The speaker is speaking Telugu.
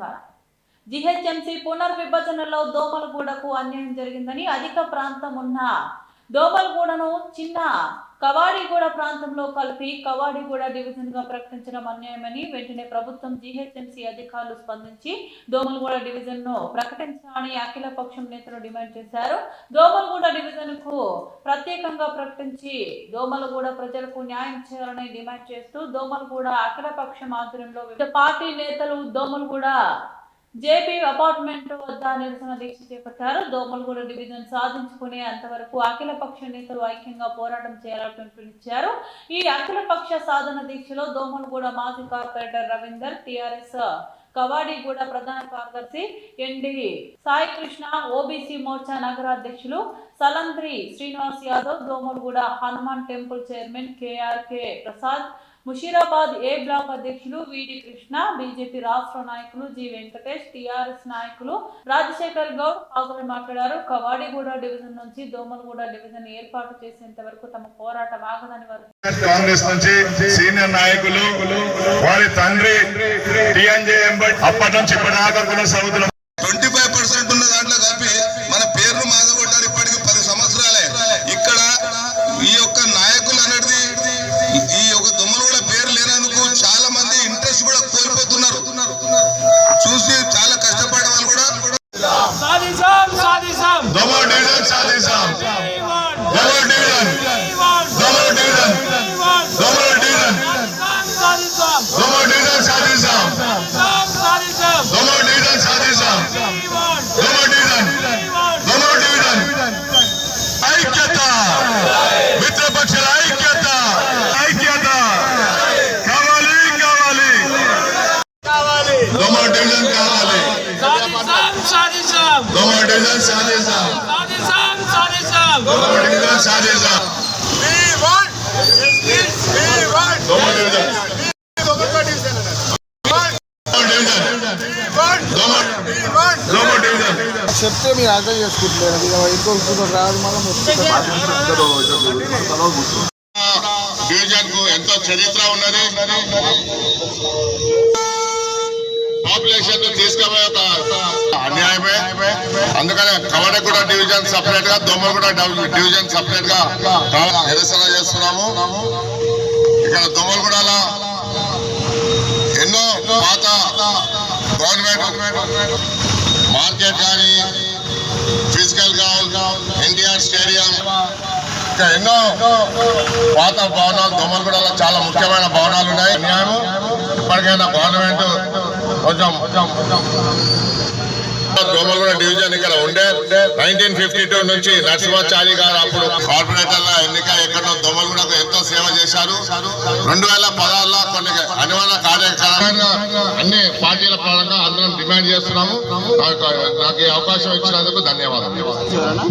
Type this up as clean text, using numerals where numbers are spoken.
తెలంగాణ జీహెచ్ఎంసీ పునర్విభజనలో దోమలగూడకు అన్యాయం జరిగిందని అధిక ప్రాంతం ఉన్న దోమలగూడను చిన్న కవాడిగూడ ప్రాంతంలో కలిపి కవాడిగూడ డివిజన్ గా ప్రకటించడం అన్యాయమని వెంటనే ప్రభుత్వం జీహెచ్ఎంసీ అధికారులు స్పందించి దోమలగూడ డివిజన్ ను ప్రకటించాలని అఖిల పక్షం నేతలు డిమాండ్ చేశారు. దోమలగూడ డివిజన్ కు ప్రత్యేకంగా ప్రకటించి దోమలగూడ ప్రజలకు న్యాయం చేయాలని డిమాండ్ చేస్తూ దోమలగూడ అఖిల పక్షం ఆధ్వర్యంలో వివిధ పార్టీ నేతలు దోమలగూడ జేపీ అపార్ట్మెంట్ వద్ద నిరసన దీక్ష చేపట్టారు. దోమలగూడ డివిజన్ సాధించుకునే అంతవరకు అఖిల పక్ష నేతలు ఐక్యంగా పోరాటం చేయాలని పిలుపునిచ్చారు. ఈ అఖిల పక్ష సాధన దీక్షలో దోమలగూడ మాజీ కార్పొరేటర్ రవీందర్, టిఆర్ఎస్ కవాడిగూడ ప్రధాన కార్యదర్శి ఎన్డి సాయి కృష్ణ, ఓబీసీ మోర్చా నగర అధ్యక్షులు Salandri Srinivas Yadav, Domalguda Hanuman temple chairman KRK Prasad, Musheerabad A block అధ్యక్షులు విడి కృష్ణ, బీజేపీ రాష్ట్ర నాయకులు జి వెంకటేష్, టిఆర్ఎస్ నాయకులు రాజశేఖర్ గౌడ్ పాల్గొని మాట్లాడారు. కవాడిగూడ డివిజన్ నుంచి దోమలగూడ డివిజన్ ఏర్పాటు చేసేంత వరకు తమ పోరాటం ఆగదని వారు కాంగ్రెస్ నుంచి సీనియర్ నాయకులు వారి తండ్రి అప్పటి నుంచి ఇప్పటిదాకా కొనసాగుతున్న 25% ఉన్న దాంట్లో కలిపి మన పేర్లు మాదగొట్టారు. ఇప్పటికి 10 సంవత్సరాలే. ఇక్కడ ఈ యొక్క నాయకులు అనేది ఈ యొక్క దొమ్మలగూడ పేరు లేనందుకు చాలా మంది ఇంట్రెస్ట్ కూడా కోల్పోతున్నారు. చూసి చాలా కష్టపడే వాళ్ళు కూడా ఐక్యత, మిత్రపక్షాల ఐక్యత, ఐక్యత కావాలి, కావాలి, దోమల డివిజన్ కావాలి, దోమల డివిజన్ సాధిస్తాం, దోమల డివిజన్ సాధిస్తాం, దోమల డివిజన్ చెప్తే మీరు అర్థం చేసుకుంటున్నారు. ఇంకొక రాదు డివిజన్ కు ఎంతో చరిత్ర ఉన్నది. పాపులేషన్ తీసుకుపోయే ఒక అన్యాయమే. అందుకనే కవాడిగూడ డివిజన్ సపరేట్ గా, దోమలగూడ డివిజన్ సపరేట్ గా నిరసన చేస్తున్నాము. ఇక్కడ దోమలగూడలో ఎన్నో పాత గవర్నమెంట్ మార్కెట్ కానీ, ఫిజికల్ గ్రౌండ్, ఎన్టీఆర్ స్టేడియం, ఇంకా ఎన్నో పాత భవనాలు దోమలగూడలో చాలా ముఖ్యమైన భవనాలు ఉన్నాయి. అన్యాయం. ఇప్పటికైనా గవర్నమెంట్ కొంచెం దోమలగూడ డివిజన్ ఇక్కడ ఉండే 1952 నుంచి నరసింహాచారి గారు అప్పుడు కార్పొరేటర్ల ఎన్నిక ఎక్కడో దోమలగూడకు ఎంతో సేవ చేశారు. 2016లో కొన్ని అనివార్య కార్యక్రమాలు అన్ని పార్టీల పరంగా అందరం డిమాండ్ చేస్తున్నాము. నాకు ఈ అవకాశం ఇచ్చినందుకు ధన్యవాదాలు.